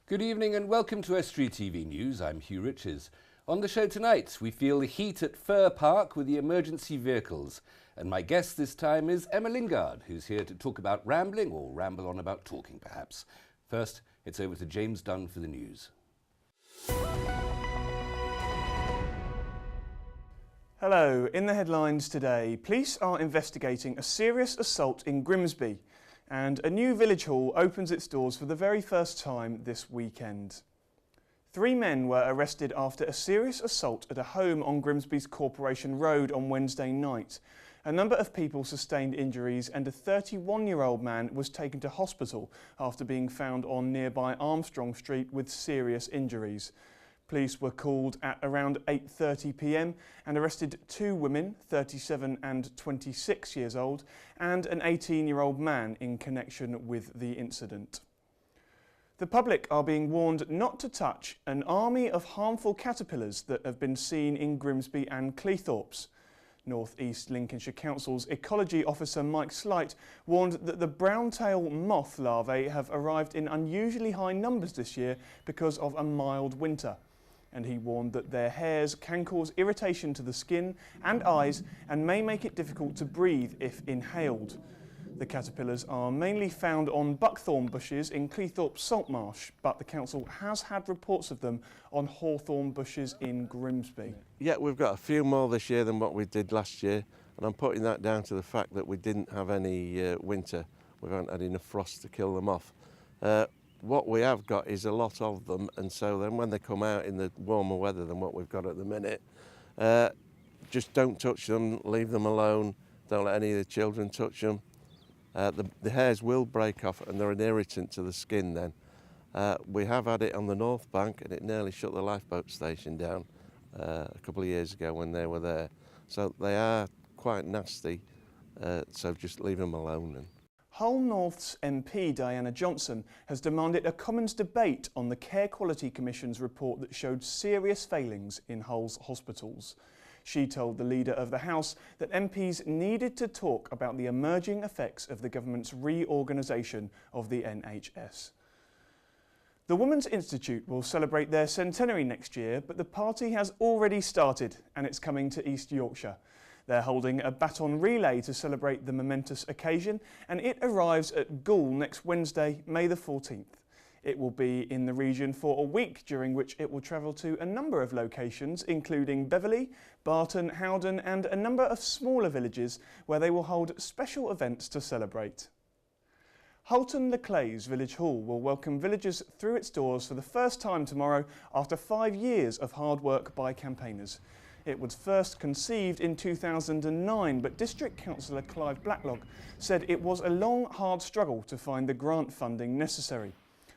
Good evening and welcome to Estuary TV News. I'm Hugh Riches. On the show tonight, we feel the heat at Fir Park with the emergency vehicles. And my guest this time is Emma Lingard, who's here to talk about rambling, or ramble on about talking perhaps. First, it's over to James Dunn for the news. Hello, in the headlines today, police are investigating a serious assault in Grimsby, and a new village hall opens its doors for the very first time this weekend. 3 men were arrested after a serious assault at a home on Grimsby's Corporation Road on Wednesday night. A number of people sustained injuries and a 31-year-old man was taken to hospital after being found on nearby Armstrong Street with serious injuries. Police were called at around 8:30 p.m. and arrested 2 women, 37 and 26 years old, and an 18-year-old man in connection with the incident. The public are being warned not to touch an army of harmful caterpillars that have been seen in Grimsby and Cleethorpes. North East Lincolnshire Council's ecology officer Mike Slight warned that the brown-tail moth larvae have arrived in unusually high numbers this year because of a mild winter. And he warned that their hairs can cause irritation to the skin and eyes and may make it difficult to breathe if inhaled. The caterpillars are mainly found on buckthorn bushes in Cleethorpes Saltmarsh, but the council has had reports of them on hawthorn bushes in Grimsby. Yeah, we've got a few more this year than what we did last year, and I'm putting that down to the fact that we didn't have any winter. We haven't had enough frost to kill them off. What we have got is a lot of them, and so then when they come out in the warmer weather than what we've got at the minute, just don't touch them, leave them alone, don't let any of the children touch them. The hairs will break off and they're an irritant to the skin then. We have had it on the North Bank and it nearly shut the lifeboat station down a couple of years ago when they were there. So they are quite nasty, so just leave them alone. Hull North's MP Diana Johnson has demanded a Commons debate on the Care Quality Commission's report that showed serious failings in Hull's hospitals. She told the Leader of the House that MPs needed to talk about the emerging effects of the government's reorganisation of the NHS. The Women's Institute will celebrate their centenary next year, but the party has already started and it's coming to East Yorkshire. They're holding a baton relay to celebrate the momentous occasion, and it arrives at Goole next Wednesday, May the 14th. It will be in the region for a week, during which it will travel to a number of locations, including Beverley, Barton, Howden and a number of smaller villages where they will hold special events to celebrate. Hulton-le-Clays Village Hall will welcome villagers through its doors for the first time tomorrow after 5 years of hard work by campaigners. It was first conceived in 2009, but District Councillor Clive Blacklock said it was a long, hard struggle to find the grant funding necessary.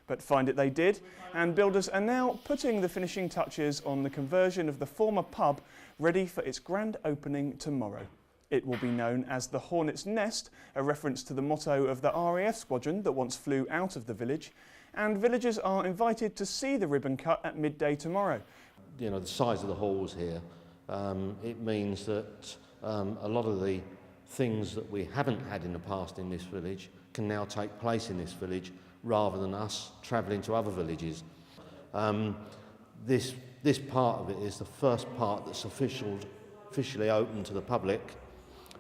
But find it they did, and builders are now putting the finishing touches on the conversion of the former pub, ready for its grand opening tomorrow. It will be known as the Hornet's Nest, a reference to the motto of the RAF squadron that once flew out of the village, and villagers are invited to see the ribbon cut at midday tomorrow. You know, the size of the halls here, it means that a lot of the things that we haven't had in the past in this village can now take place in this village rather than us travelling to other villages. This part of it is the first part that's officially open to the public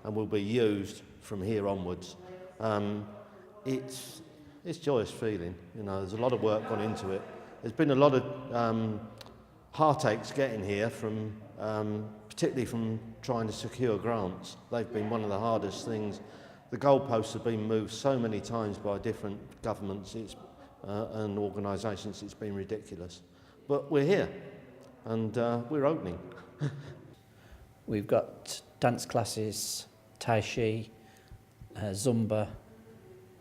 and will be used from here onwards. It's joyous feeling, you know, there's a lot of work gone into it. There's been a lot of heartaches getting here from particularly from trying to secure grants. They've been one of the hardest things. The goalposts have been moved so many times by different governments and organisations, it's been ridiculous. But we're here and we're opening. We've got dance classes, Tai Chi, Zumba,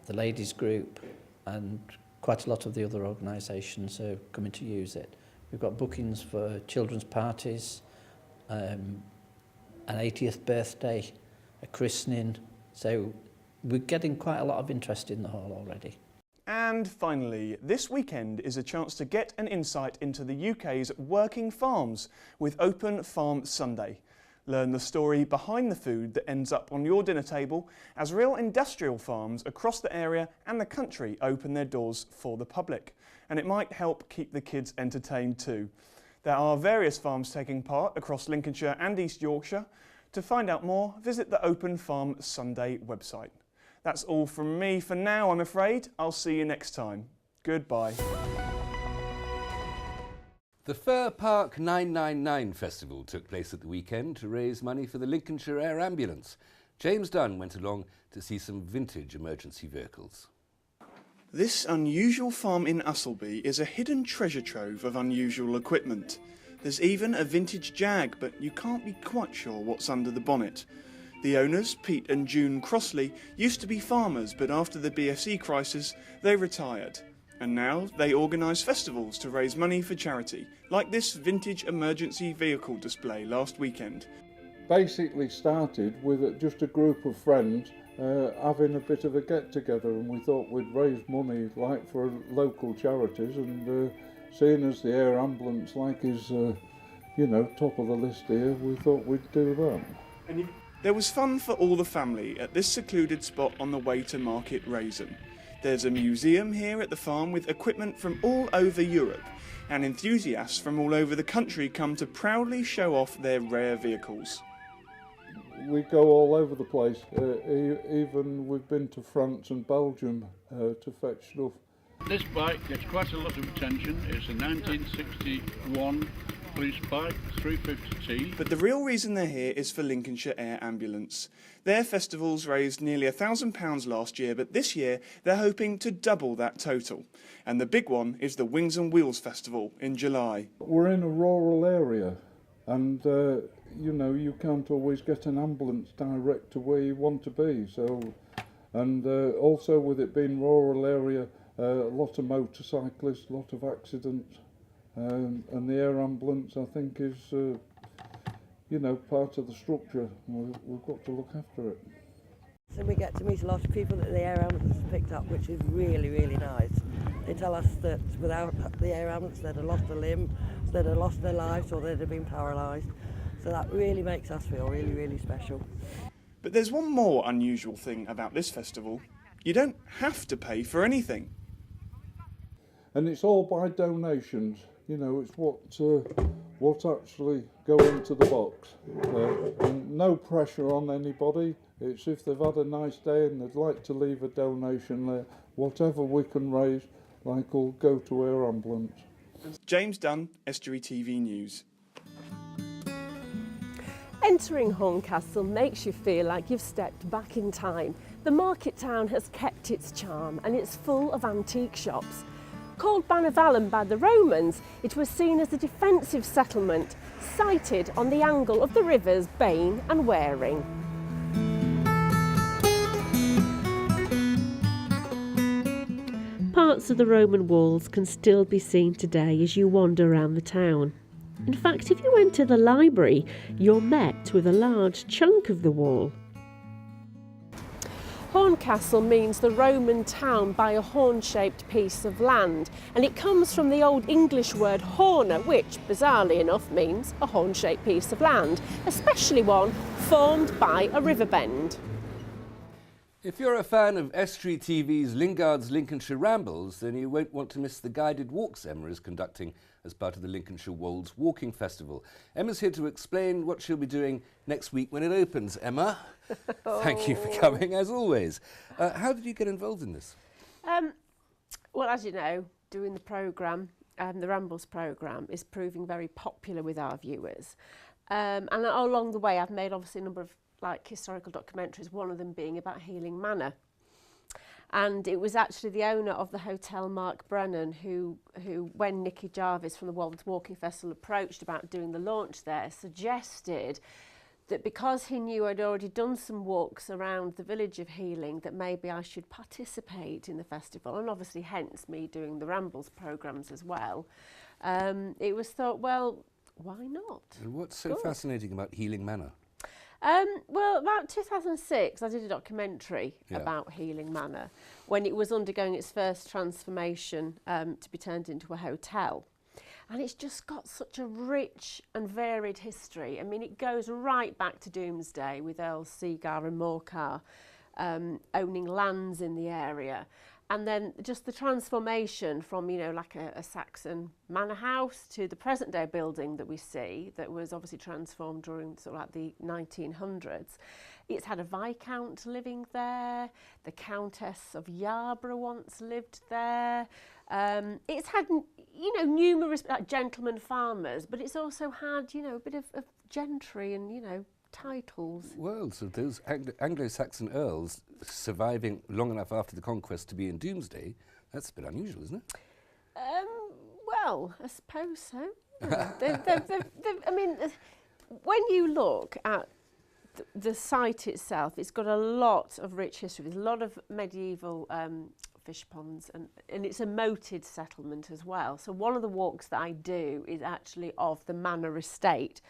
the ladies group and quite a lot of the other organisations are coming to use it. We've got bookings for children's parties, an 80th birthday, a christening, so we're getting quite a lot of interest in the hall already. And finally, this weekend is a chance to get an insight into the UK's working farms with Open Farm Sunday. Learn the story behind the food that ends up on your dinner table as real industrial farms across the area and the country open their doors for the public. And it might help keep the kids entertained too. There are various farms taking part across Lincolnshire and East Yorkshire. To find out more, visit the Open Farm Sunday website. That's all from me for now, I'm afraid. I'll see you next time. Goodbye. The Fir Park 999 Festival took place at the weekend to raise money for the Lincolnshire Air Ambulance. James Dunn went along to see some vintage emergency vehicles. This unusual farm in Usselby is a hidden treasure trove of unusual equipment. There's even a vintage Jag, but you can't be quite sure what's under the bonnet. The owners, Pete and June Crossley, used to be farmers, but after the BFC crisis, they retired. And now they organise festivals to raise money for charity, like this vintage emergency vehicle display last weekend. Basically started with just a group of friends having a bit of a get-together, and we thought we'd raise money like for local charities, and seeing as the air ambulance is top of the list here, we thought we'd do that. There was fun for all the family at this secluded spot on the way to Market Raisin. There's a museum here at the farm with equipment from all over Europe, and enthusiasts from all over the country come to proudly show off their rare vehicles. We go all over the place, even we've been to France and Belgium to fetch stuff. This bike gets quite a lot of attention. It's a 1961 police bike, 350T. But the real reason they're here is for Lincolnshire Air Ambulance. Their festivals raised nearly £1,000 last year, but this year they're hoping to double that total. And the big one is the Wings and Wheels Festival in July. We're in a rural area, and you can't always get an ambulance direct to where you want to be. So, and also with it being rural area, a lot of motorcyclists, a lot of accidents. And the air ambulance, I think, is, part of the structure. We've got to look after it. So we get to meet a lot of people that the air ambulance has picked up, which is really, really nice. They tell us that without the air ambulance, they'd have lost a limb, they'd have lost their lives, or they'd have been paralysed. So that really makes us feel really, really special. But there's one more unusual thing about this festival. You don't have to pay for anything. And it's all by donations. It's what actually go into the box. And no pressure on anybody. It's if they've had a nice day and they'd like to leave a donation there, whatever we can raise, will go to Air Ambulance. James Dunn, Estuary TV News. Entering Horncastle makes you feel like you've stepped back in time. The market town has kept its charm and it's full of antique shops. Called Bannervallen by the Romans, it was seen as a defensive settlement, sited on the angle of the rivers Bain and Waring. Parts of the Roman walls can still be seen today as you wander around the town. In fact, if you went to the library, you're met with a large chunk of the wall. Horncastle means the Roman town by a horn-shaped piece of land, and it comes from the Old English word horna, which, bizarrely enough, means a horn-shaped piece of land, especially one formed by a river bend. If you're a fan of Estuary TV's Lingard's Lincolnshire Rambles, then you won't want to miss the guided walks Emma is conducting as part of the Lincolnshire Wolds Walking Festival. Emma's here to explain what she'll be doing next week when it opens. Emma, thank you for coming, as always. How did you get involved in this? Well, as you know, doing the programme, the Rambles programme, is proving very popular with our viewers. And along the way, I've made obviously a number of historical documentaries, one of them being about Healing Manor. And it was actually the owner of the hotel, Mark Brennan, who when Nicky Jarvis from the Wolds Walking Festival approached about doing the launch there, suggested that because he knew I'd already done some walks around the village of Healing, that maybe I should participate in the festival, and obviously hence me doing the Rambles programmes as well. It was thought, well, why not? And what's so fascinating about Healing Manor? Well, about 2006, I did a documentary about Healing Manor when it was undergoing its first transformation to be turned into a hotel. And it's just got such a rich and varied history. I mean, it goes right back to Doomsday with Earls Seagar and Morcar owning lands in the area. And then just the transformation from, you know, like a Saxon manor house to the present day building that we see that was obviously transformed during sort of like the 1900s. It's had a Viscount living there. The Countess of Yarborough once lived there. It's had, you know, numerous gentlemen farmers, but it's also had, you know, a bit of gentry and, you know, titles. Well, so those Anglo-Saxon earls surviving long enough after the conquest to be in Doomsday, that's a bit unusual, isn't it? Well, I suppose so. I mean, when you look at the site itself, it's got a lot of rich history. There's a lot of medieval fish ponds, and it's a moated settlement as well. So one of the walks that I do is actually of the manor estate.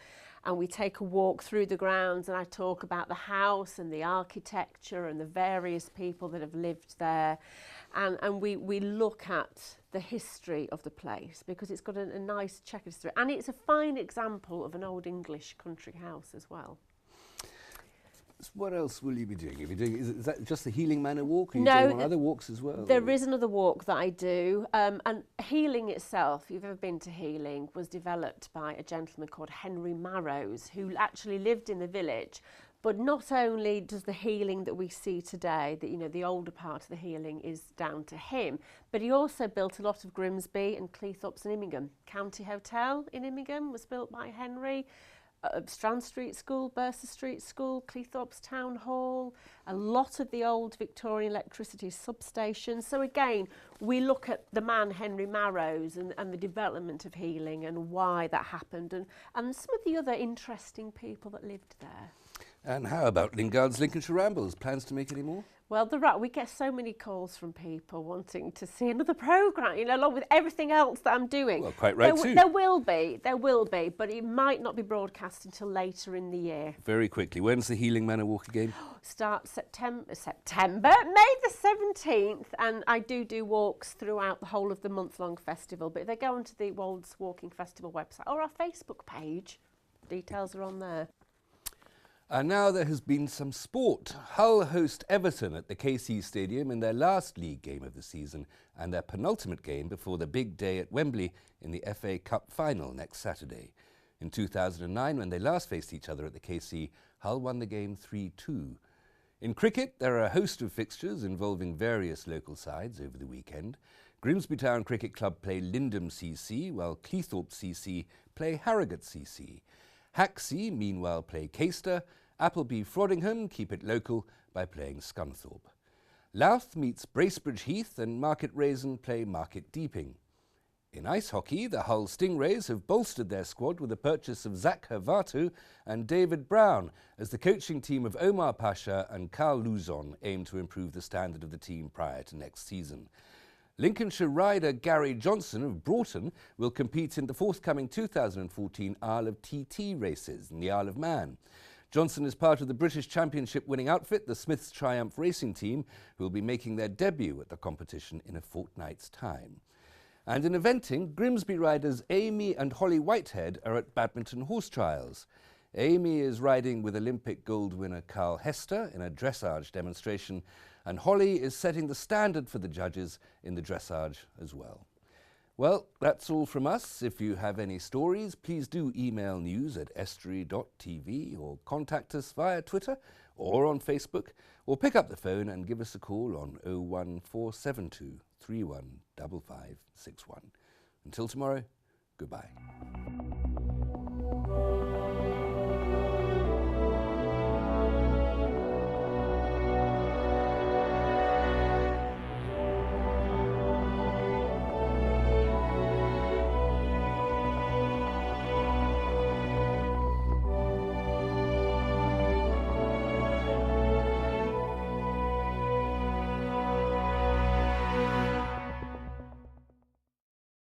And we take a walk through the grounds and I talk about the house and the architecture and the various people that have lived there. And we look at the history of the place because it's got a nice checkered history. And it's a fine example of an old English country house as well. So what else will you be doing? Is that just the Healing Manor walk? Are you No, doing other walks as well? There is another walk that I do. And Healing itself, if you've ever been to Healing, was developed by a gentleman called Henry Marrows, who actually lived in the village. But not only does the Healing that we see today, that, you know, the older part of the Healing is down to him, but he also built a lot of Grimsby and Cleethorpes and Immingham. County Hotel in Immingham was built by Henry. Strand Street School, Bursa Street School, Cleethorpes Town Hall, a lot of the old Victorian electricity substations. So again, we look at the man Henry Marrows and the development of Healing and why that happened and some of the other interesting people that lived there. And how about Lingard's Lincolnshire Rambles? Plans to make any more? Well, we get so many calls from people wanting to see another programme, you know, along with everything else that I'm doing. Well, quite right too. There will be, but it might not be broadcast until later in the year. Very quickly, when's the Healing Manor walk again? Start September, May the 17th, and I do walks throughout the whole of the month-long festival, but if they go onto the Wolds Walking Festival website or our Facebook page, details are on there. And now there has been some sport. Hull host Everton at the KC Stadium in their last league game of the season and their penultimate game before the big day at Wembley in the FA Cup final next Saturday. In 2009, when they last faced each other at the KC, Hull won the game 3-2. In cricket, there are a host of fixtures involving various local sides over the weekend. Grimsby Town Cricket Club play Lindham CC, while Cleethorpes CC play Harrogate CC. Hacksea, meanwhile, play Caister. Appleby Frodingham keep it local by playing Scunthorpe. Louth meets Bracebridge Heath and Market Raisin play Market Deeping. In ice hockey, the Hull Stingrays have bolstered their squad with the purchase of Zach Havatu and David Brown as the coaching team of Omar Pasha and Carl Luzon aim to improve the standard of the team prior to next season. Lincolnshire rider Gary Johnson of Broughton will compete in the forthcoming 2014 Isle of TT races in the Isle of Man. Johnson is part of the British Championship winning outfit, the Smiths Triumph Racing Team, who will be making their debut at the competition in a fortnight's time. And in eventing, Grimsby riders Amy and Holly Whitehead are at badminton horse trials. Amy is riding with Olympic gold winner Carl Hester in a dressage demonstration, and Holly is setting the standard for the judges in the dressage as well. Well, that's all from us. If you have any stories, please do email news@estuary.tv or contact us via Twitter or on Facebook, or pick up the phone and give us a call on 01472 315561. Until tomorrow, goodbye.